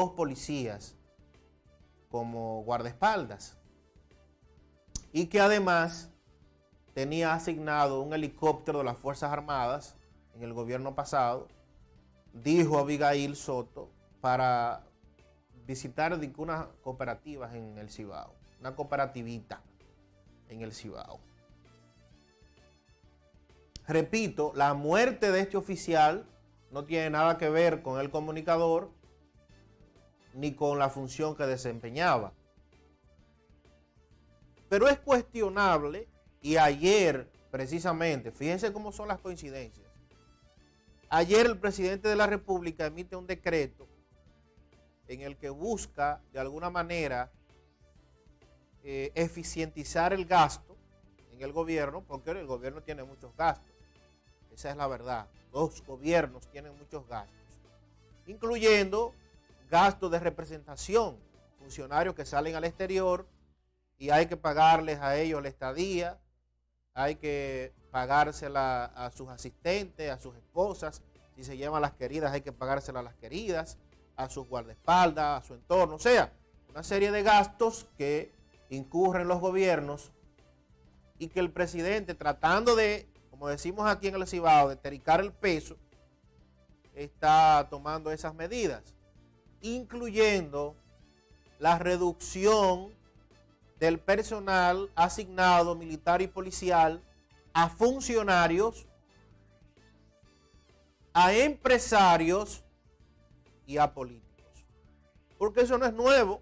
2 policías como guardaespaldas y que además tenía asignado un helicóptero de las Fuerzas Armadas en el gobierno pasado, dijo Abigail Soto, para visitar unas cooperativas en el Cibao, una cooperativita en el Cibao. Repito, la muerte de este oficial no tiene nada que ver con el comunicador ni con la función que desempeñaba. Pero es cuestionable, y ayer precisamente, fíjense cómo son las coincidencias, ayer el presidente de la República emite un decreto en el que busca de alguna manera eficientizar el gasto en el gobierno, porque el gobierno tiene muchos gastos. Esa es la verdad. Los gobiernos tienen muchos gastos, incluyendo gastos de representación, funcionarios que salen al exterior y hay que pagarles a ellos la estadía, hay que pagársela a sus asistentes, a sus esposas, si se llevan las queridas hay que pagársela a las queridas, a sus guardaespaldas, a su entorno, o sea, una serie de gastos que incurren los gobiernos y que el presidente, tratando de, como decimos aquí en el Cibao, de tericar el peso, está tomando esas medidas, incluyendo la reducción del personal asignado militar y policial a funcionarios, a empresarios y a políticos. Porque eso no es nuevo.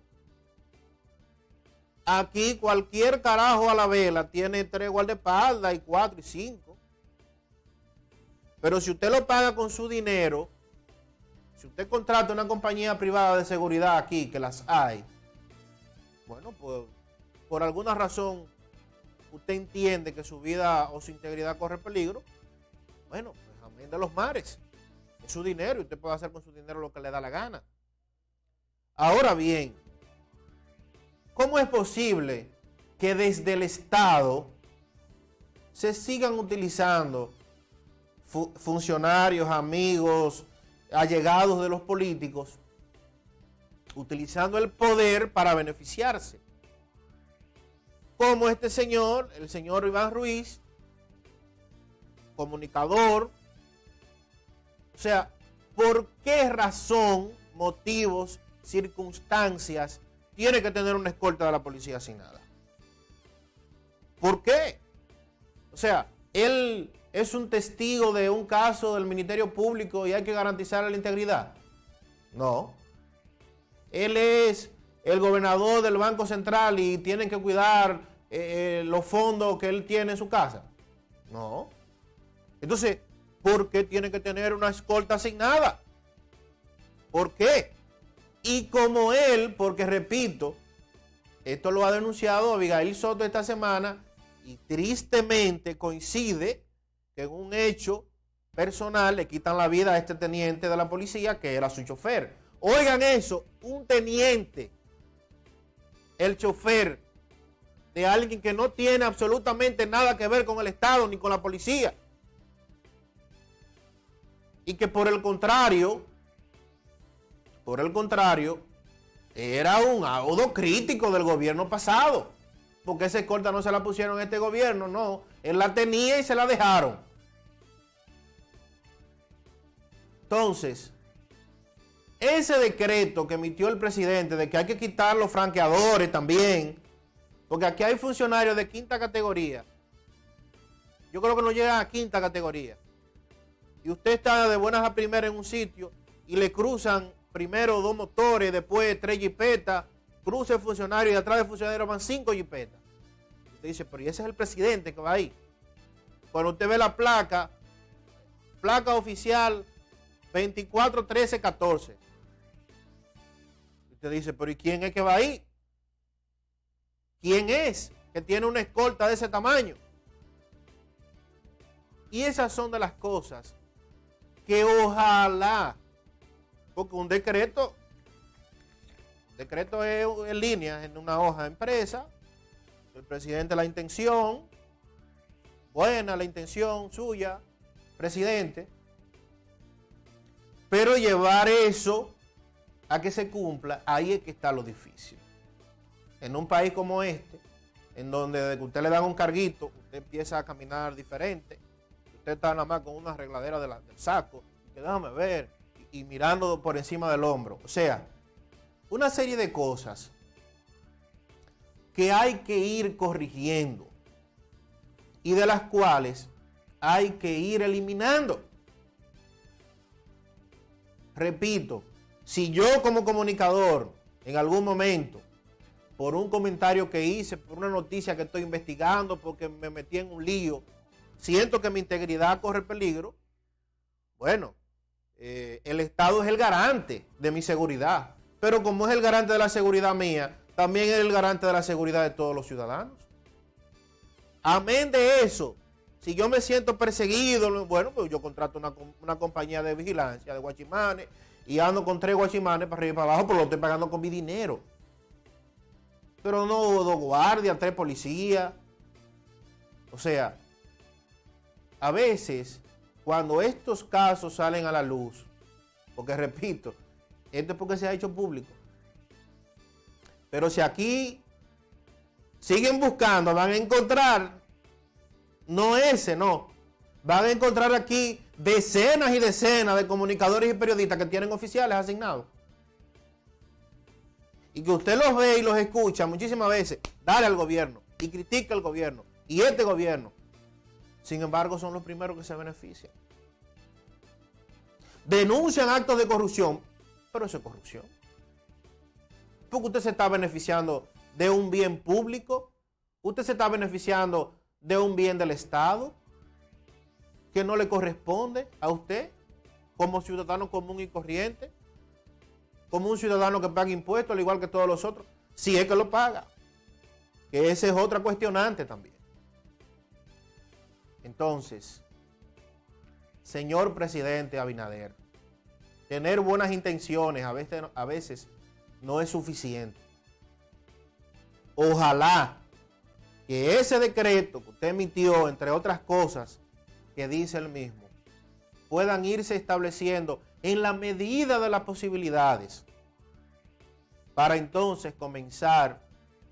Aquí cualquier carajo a la vela tiene 3 guardaespaldas y 4 y 5. Pero si usted lo paga con su dinero, si usted contrata una compañía privada de seguridad aquí, que las hay, bueno, pues por alguna razón usted entiende que su vida o su integridad corre peligro, bueno, pues amén de los mares. Es su dinero y usted puede hacer con su dinero lo que le da la gana. Ahora bien, ¿cómo es posible que desde el Estado se sigan utilizando funcionarios, amigos, allegados de los políticos, utilizando el poder para beneficiarse? Como este señor, el señor Iván Ruiz, comunicador. O sea, ¿por qué razón, motivos, circunstancias tiene que tener una escolta de la policía asignada? ¿Por qué? O sea, él es un testigo de un caso del Ministerio Público y hay que garantizarle la integridad. No. Él es el gobernador del Banco Central y tienen que cuidar los fondos que él tiene en su casa. No. Entonces, ¿por qué tiene que tener una escolta asignada? ¿Por qué? Y como él, porque repito, esto lo ha denunciado Abigail Soto esta semana y tristemente coincide que en un hecho personal le quitan la vida a este teniente de la policía que era su chofer. Oigan eso, un teniente, el chofer de alguien que no tiene absolutamente nada que ver con el Estado ni con la policía. Y que por el contrario, era un audo crítico del gobierno pasado. Porque esa escolta no se la pusieron a este gobierno, no. Él la tenía y se la dejaron. Entonces, ese decreto que emitió el presidente de que hay que quitar los franqueadores también, porque aquí hay funcionarios de 5ª categoría. Yo creo que no llegan a 5ª categoría. Y usted está de buenas a primeras en un sitio y le cruzan primero 2 motores, después 3 jipetas, cruza el funcionario y atrás del funcionario van 5 jipetas. Usted dice, pero ¿y ese es el presidente que va ahí? Cuando usted ve la placa oficial 241314. Usted dice, pero ¿y quién es que va ahí? ¿Quién es que tiene una escolta de ese tamaño? Y esas son de las cosas que ojalá, porque un decreto es en línea, en una hoja de empresa, el presidente la intención, buena la intención suya, presidente, pero llevar eso a que se cumpla, ahí es que está lo difícil. En un país como este, en donde desde que usted le dan un carguito, usted empieza a caminar diferente, usted está nada más con una arregladera del saco, que déjame ver, y mirando por encima del hombro. O sea, una serie de cosas que hay que ir corrigiendo y de las cuales hay que ir eliminando. Repito, si yo como comunicador en algún momento, por un comentario que hice, por una noticia que estoy investigando, porque me metí en un lío, siento que mi integridad corre peligro, bueno, el Estado es el garante de mi seguridad. Pero como es el garante de la seguridad mía, también es el garante de la seguridad de todos los ciudadanos. Amén de eso, si yo me siento perseguido, bueno, pues yo contrato una compañía de vigilancia, de guachimanes, y ando con 3 guachimanes para arriba y para abajo, pero lo estoy pagando con mi dinero. Pero no 2 guardias, 3 policías. O sea, a veces, cuando estos casos salen a la luz, porque repito, esto es porque se ha hecho público. Pero si aquí siguen buscando, van a encontrar, no ese, no. Van a encontrar aquí decenas y decenas de comunicadores y periodistas que tienen oficiales asignados. Y que usted los ve y los escucha muchísimas veces, dale al gobierno y critica al gobierno y este gobierno. Sin embargo, son los primeros que se benefician. Denuncian actos de corrupción, pero eso es corrupción. Porque usted se está beneficiando de un bien público, usted se está beneficiando de un bien del Estado que no le corresponde a usted como ciudadano común y corriente, como un ciudadano que paga impuestos al igual que todos los otros, si es que lo paga, que esa es otra cuestionante también. Entonces, señor presidente Abinader, tener buenas intenciones a veces no es suficiente. Ojalá que ese decreto que usted emitió, entre otras cosas que dice el mismo, puedan irse estableciendo en la medida de las posibilidades para entonces comenzar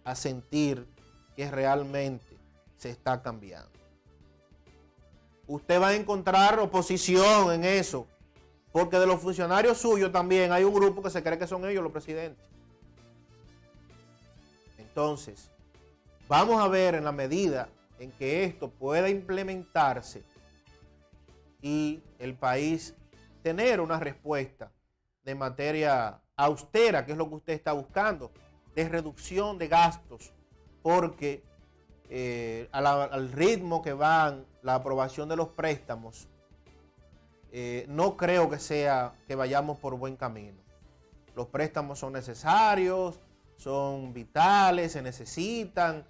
a sentir que realmente se está cambiando. Usted va a encontrar oposición en eso, porque de los funcionarios suyos también hay un grupo que se cree que son ellos los presidentes. Entonces, vamos a ver en la medida en que esto pueda implementarse y el país tener una respuesta de materia austera, que es lo que usted está buscando, de reducción de gastos, porque al ritmo que van la aprobación de los préstamos, no creo que vayamos por buen camino. Los préstamos son necesarios, son vitales, se necesitan,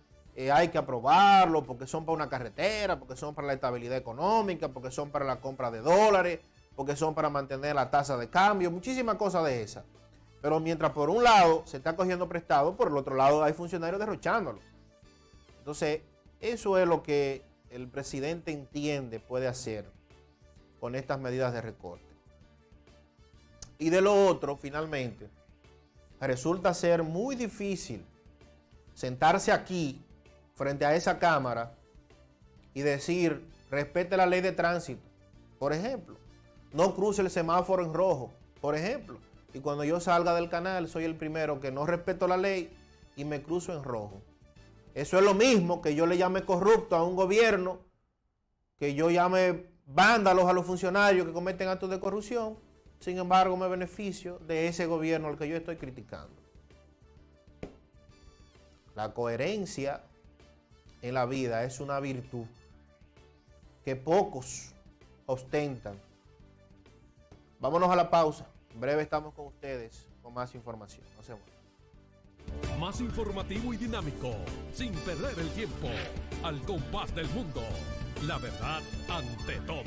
hay que aprobarlos porque son para una carretera, porque son para la estabilidad económica, porque son para la compra de dólares, porque son para mantener la tasa de cambio, muchísimas cosas de esas. Pero mientras por un lado se está cogiendo prestado, por el otro lado hay funcionarios derrochándolo. Entonces, eso es lo que el presidente entiende puede hacer con estas medidas de recorte. Y de lo otro, finalmente, resulta ser muy difícil sentarse aquí frente a esa cámara y decir, respete la ley de tránsito, por ejemplo, no cruce el semáforo en rojo, por ejemplo, y cuando yo salga del canal soy el primero que no respeto la ley y me cruzo en rojo. Eso es lo mismo que yo le llame corrupto a un gobierno, que yo llame vándalos a los funcionarios que cometen actos de corrupción. Sin embargo, me beneficio de ese gobierno al que yo estoy criticando. La coherencia en la vida es una virtud que pocos ostentan. Vámonos a la pausa. En breve estamos con ustedes con más información. No se muevan. Más informativo y dinámico, sin perder el tiempo, al compás del mundo. La verdad ante todo.